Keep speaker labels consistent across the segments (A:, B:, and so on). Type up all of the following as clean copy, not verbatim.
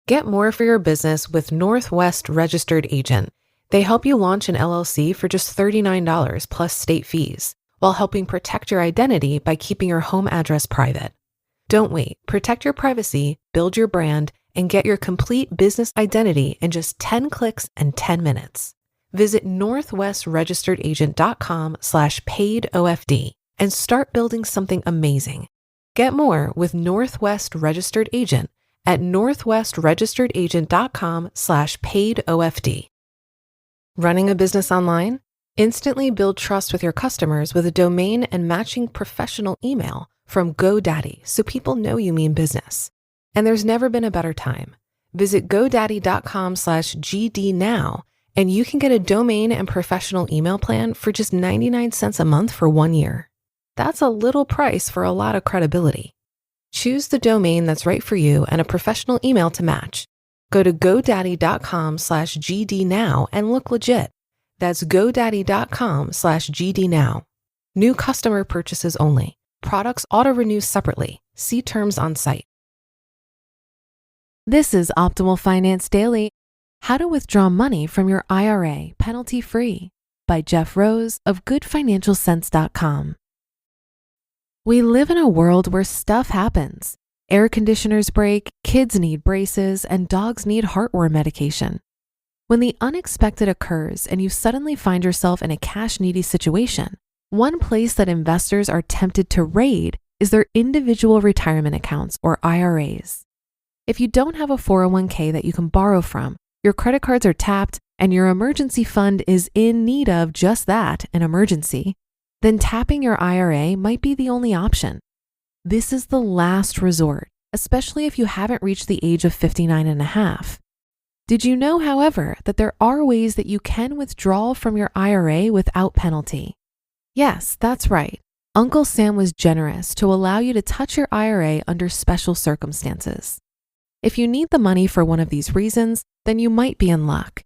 A: Get more for your business with Northwest Registered Agent. They help you launch an LLC for just $39 plus state fees, while helping protect your identity by keeping your home address private. Don't wait. Protect your privacy, build your brand, and get your complete business identity in just 10 clicks and 10 minutes. Visit northwestregisteredagent.com/paidofd and start building something amazing. Get more with Northwest Registered Agent at northwestregisteredagent.com/paidofd. Running a business online? Instantly build trust with your customers with a domain and matching professional email from GoDaddy so people know you mean business. And there's never been a better time. Visit godaddy.com/GD now and you can get a domain and professional email plan for just 99 cents a month for 1 year. That's a little price for a lot of credibility. Choose the domain that's right for you and a professional email to match. Go to godaddy.com/GD now and look legit. That's godaddy.com/GD now. New customer purchases only. Products auto-renew separately. See terms on site. This is Optimal Finance Daily. How to withdraw money from your IRA penalty-free by Jeff Rose of goodfinancialsense.com. We live in a world where stuff happens. Air conditioners break, kids need braces, and dogs need heartworm medication. When the unexpected occurs and you suddenly find yourself in a cash-needy situation, one place that investors are tempted to raid is their individual retirement accounts or IRAs. If you don't have a 401k that you can borrow from, your credit cards are tapped, and your emergency fund is in need of just that, an emergency, then tapping your IRA might be the only option. This is the last resort, especially if you haven't reached the age of 59 and a half. Did you know, however, that there are ways that you can withdraw from your IRA without penalty? Yes, that's right. Uncle Sam was generous to allow you to touch your IRA under special circumstances. If you need the money for one of these reasons, then you might be in luck.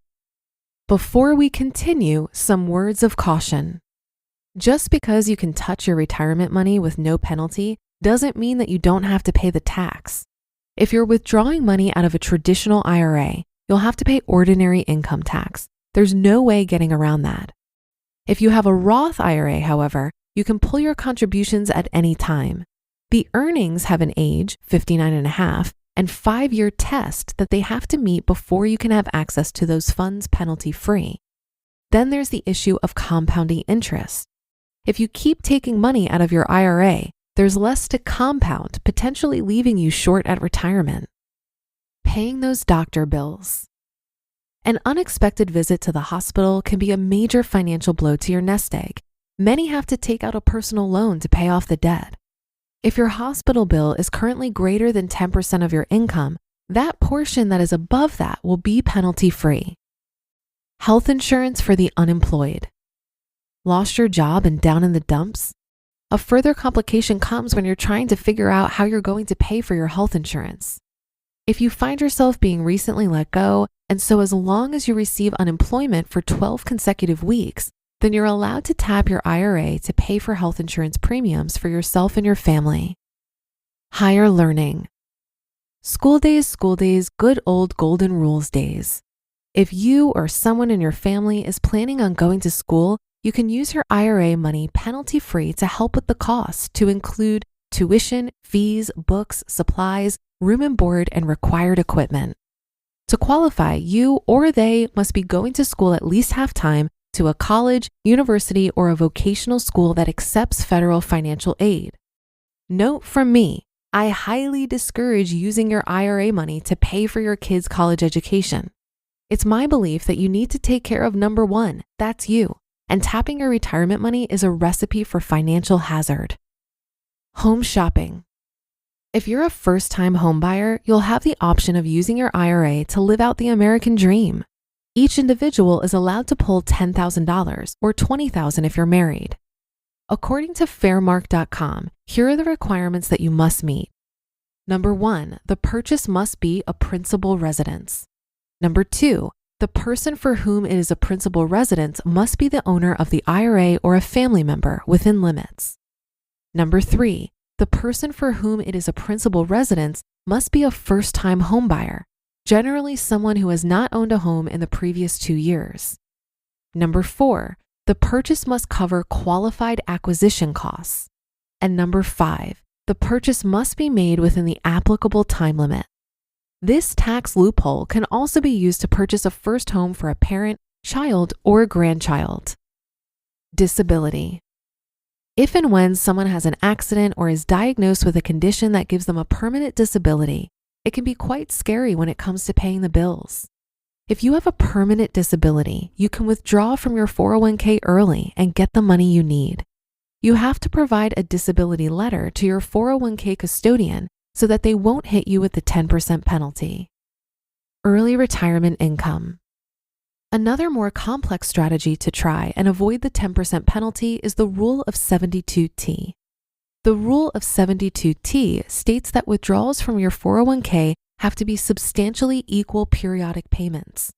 A: Before we continue, some words of caution. Just because you can touch your retirement money with no penalty doesn't mean that you don't have to pay the tax. If you're withdrawing money out of a traditional IRA, you'll have to pay ordinary income tax. There's no way getting around that. If you have a Roth IRA, however, you can pull your contributions at any time. The earnings have an age, 59 and a half, and 5-year test that they have to meet before you can have access to those funds penalty-free. Then there's the issue of compounding interest. If you keep taking money out of your IRA, there's less to compound, potentially leaving you short at retirement. Paying those doctor bills. An unexpected visit to the hospital can be a major financial blow to your nest egg. Many have to take out a personal loan to pay off the debt. If your hospital bill is currently greater than 10% of your income, that portion that is above that will be penalty-free. Health insurance for the unemployed. Lost your job and down in the dumps? A further complication comes when you're trying to figure out how you're going to pay for your health insurance. If you find yourself being recently let go, and so as long as you receive unemployment for 12 consecutive weeks, then you're allowed to tap your IRA to pay for health insurance premiums for yourself and your family. Higher learning. School days, good old golden rules days. If you or someone in your family is planning on going to school, you can use your IRA money penalty-free to help with the costs to include tuition, fees, books, supplies, room and board, and required equipment. To qualify, you or they must be going to school at least half-time to a college, university, or a vocational school that accepts federal financial aid. Note from me, I highly discourage using your IRA money to pay for your kids' college education. It's my belief that you need to take care of number one, that's you, and tapping your retirement money is a recipe for financial hazard. Home shopping. If you're a first-time homebuyer, you'll have the option of using your IRA to live out the American dream. Each individual is allowed to pull $10,000 or $20,000 if you're married. According to fairmark.com, here are the requirements that you must meet. Number 1, the purchase must be a principal residence. Number 2, the person for whom it is a principal residence must be the owner of the IRA or a family member within limits. Number 3, the person for whom it is a principal residence must be a first-time homebuyer. generally someone who has not owned a home in the previous 2 years. Number 4, the purchase must cover qualified acquisition costs. And number 5, the purchase must be made within the applicable time limit. This tax loophole can also be used to purchase a first home for a parent, child, or grandchild. Disability. If and when someone has an accident or is diagnosed with a condition that gives them a permanent disability, it can be quite scary when it comes to paying the bills. If you have a permanent disability, you can withdraw from your 401k early and get the money you need. You have to provide a disability letter to your 401k custodian so that they won't hit you with the 10% penalty. Early retirement income. Another more complex strategy to try and avoid the 10% penalty is the Rule of 72T. The Rule of 72T states that withdrawals from your 401k have to be substantially equal periodic payments.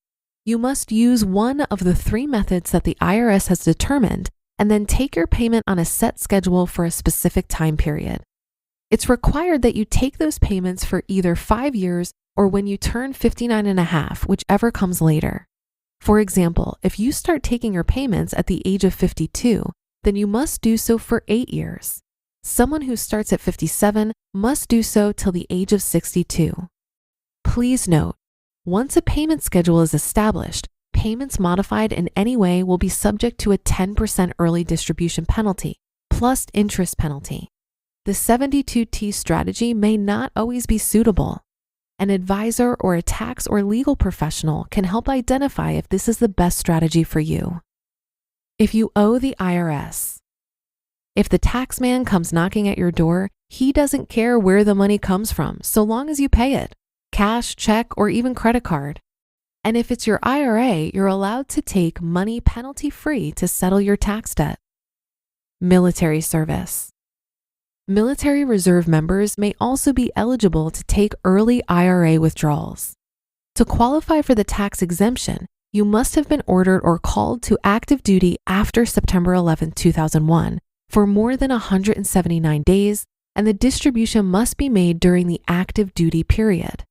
A: You must use one of the 3 methods that the IRS has determined and then take your payment on a set schedule for a specific time period. It's required that you take those payments for either 5 years or when you turn 59 and a half, whichever comes later. For example, if you start taking your payments at the age of 52, then you must do so for 8 years. Someone who starts at 57 must do so till the age of 62. Please note, once a payment schedule is established, payments modified in any way will be subject to a 10% early distribution penalty, plus interest penalty. The 72T strategy may not always be suitable. An advisor or a tax or legal professional can help identify if this is the best strategy for you. If you owe the IRS. If the tax man comes knocking at your door, he doesn't care where the money comes from so long as you pay it, cash, check, or even credit card. And if it's your IRA, you're allowed to take money penalty-free to settle your tax debt. Military service. Military reserve members may also be eligible to take early IRA withdrawals. To qualify for the tax exemption, you must have been ordered or called to active duty after September 11, 2001 for more than 179 days, and the distribution must be made during the active duty period.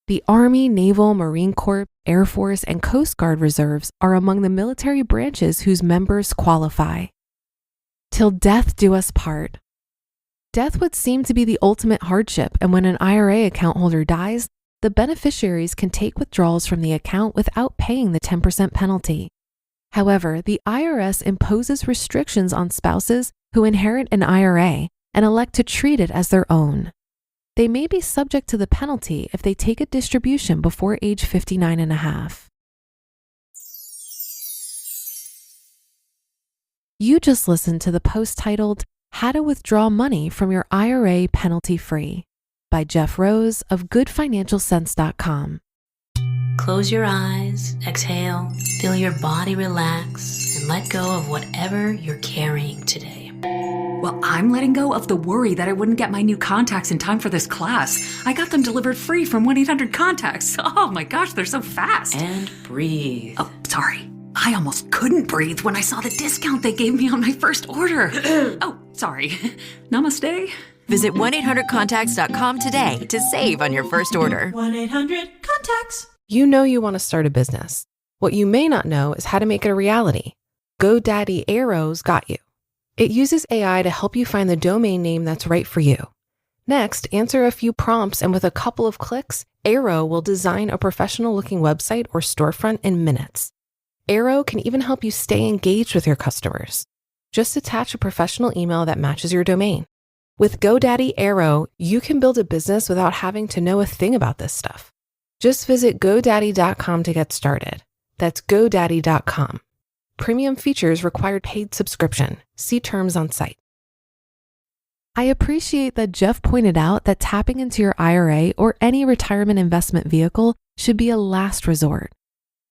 A: The Army, Naval, Marine Corps, Air Force, and Coast Guard reserves are among the military branches whose members qualify. Till death do us part. Death would seem to be the ultimate hardship, and when an IRA account holder dies, the beneficiaries can take withdrawals from the account without paying the 10% penalty. However, the IRS imposes restrictions on spouses who inherit an IRA and elect to treat it as their own. They may be subject to the penalty if they take a distribution before age 59 and a half. You just listened to the post titled, How to Withdraw Money from Your IRA Penalty-Free by Jeff Rose of GoodFinancialSense.com.
B: Close your eyes, exhale, feel your body relax, and let go of whatever you're carrying today.
C: Well, I'm letting go of the worry that I wouldn't get my new contacts in time for this class. I got them delivered free from 1-800-CONTACTS. Oh my gosh, they're so fast.
B: And breathe.
C: Oh, sorry. I almost couldn't breathe when I saw the discount they gave me on my first order. Oh, sorry. Namaste.
D: Visit 1-800-CONTACTS.com today to save on your first order.
E: 1-800-CONTACTS.
A: You know you want to start a business. What you may not know is how to make it a reality. GoDaddy Arrow's got you. It uses AI to help you find the domain name that's right for you. Next, answer a few prompts, and with a couple of clicks, Arrow will design a professional-looking website or storefront in minutes. Arrow can even help you stay engaged with your customers. Just attach a professional email that matches your domain. With GoDaddy Arrow, you can build a business without having to know a thing about this stuff. Just visit GoDaddy.com to get started. That's GoDaddy.com. Premium features require paid subscription. See terms on site. I appreciate that Jeff pointed out that tapping into your IRA or any retirement investment vehicle should be a last resort.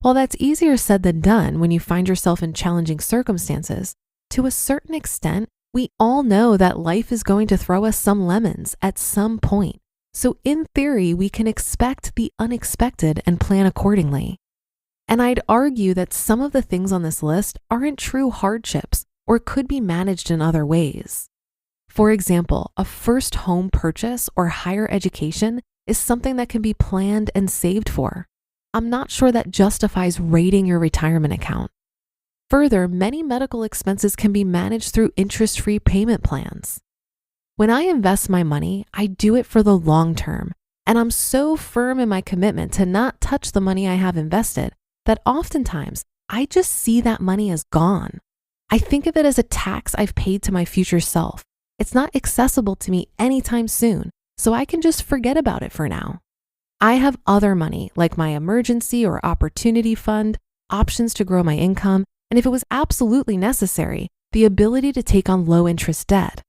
A: While that's easier said than done when you find yourself in challenging circumstances, to a certain extent, we all know that life is going to throw us some lemons at some point. So in theory, we can expect the unexpected and plan accordingly. And I'd argue that some of the things on this list aren't true hardships or could be managed in other ways. For example, a first home purchase or higher education is something that can be planned and saved for. I'm not sure that justifies raiding your retirement account. Further, many medical expenses can be managed through interest-free payment plans. When I invest my money, I do it for the long term, and I'm so firm in my commitment to not touch the money I have invested that oftentimes I just see that money as gone. I think of it as a tax I've paid to my future self. It's not accessible to me anytime soon, so I can just forget about it for now. I have other money like my emergency or opportunity fund, options to grow my income, and if it was absolutely necessary, the ability to take on low interest debt.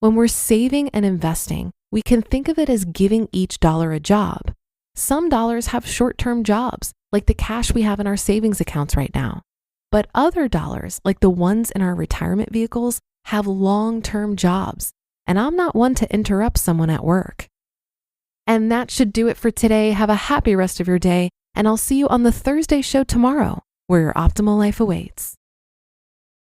A: When we're saving and investing, we can think of it as giving each dollar a job. Some dollars have short-term jobs, like the cash we have in our savings accounts right now. But other dollars, like the ones in our retirement vehicles, have long-term jobs, and I'm not one to interrupt someone at work. And that should do it for today. Have a happy rest of your day, and I'll see you on the Thursday show tomorrow, where your optimal life awaits.